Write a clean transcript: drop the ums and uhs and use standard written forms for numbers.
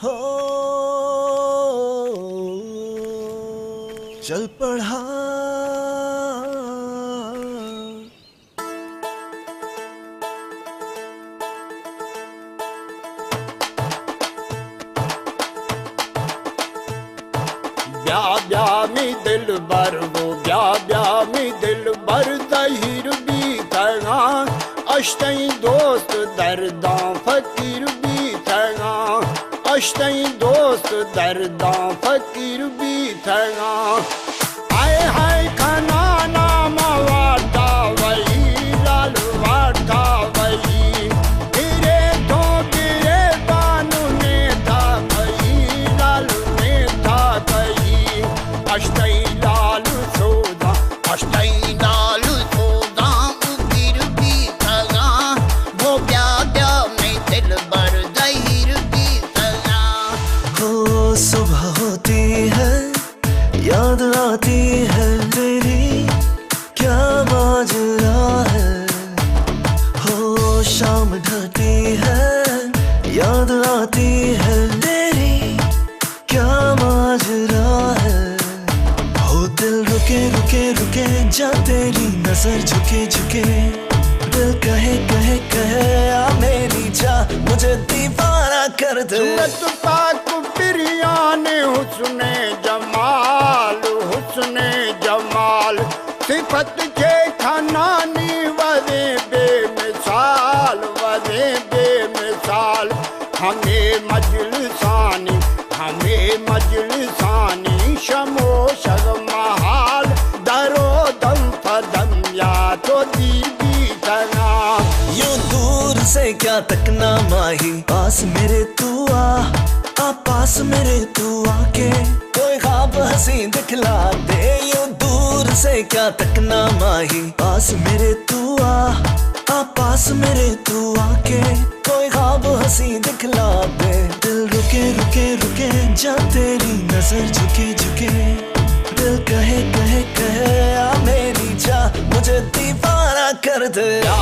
हो चल पढ़ा ब्याह ब्याह में दिल बर वो ब्याह ब्याह में दिल बर दहीर भी थगा अष्टई दोस्त दर्दा फकीर भी थगा अष्टई दोस्त दर्दा फकीर भी थगा आए हाय खाना नाम वाटा वही लाल वाटा वही गिरे तो गिरे बानू ने था वही लाल ने था वही अष्टई लाल सोदा अष्टई लाल सोदा उगिर भी थगा वो ब्याह ब्याह में दिल बर दहीर भी थगा। हो सुबह होती है याद आती है तेरी क्या माजरा है। हो शाम ढलती है याद आती है तेरी क्या माजरा है। हो दिल रुके रुके रुके जा तेरी नजर झुके झुके दिल कहे कहे कहे आ मेरी जा मुझे दीवाना कर दे। सूरत पाक बिरियान हुस्ने जमाल हुस्ने जमाल सिफत के खनानी वदे बेमिसाल हमें मजलिसानी शमो शगमहाल दरो दम फदम या तो दीदी तना। यूं दूर से क्या तकना माही पास मेरे तू आ पास मेरे तू आके कोई ख्वाब हंसी दिखला दे। यूं दूर से क्या तकना माही पास मेरे तू आ पास मेरे तू आके कोई ख्वाब हंसी दिखला दे। दिल रुके रुके रुके जा तेरी नजर झुके झुके दिल कहे कहे कहे आ मेरी जा मुझे दीवाना कर दे। या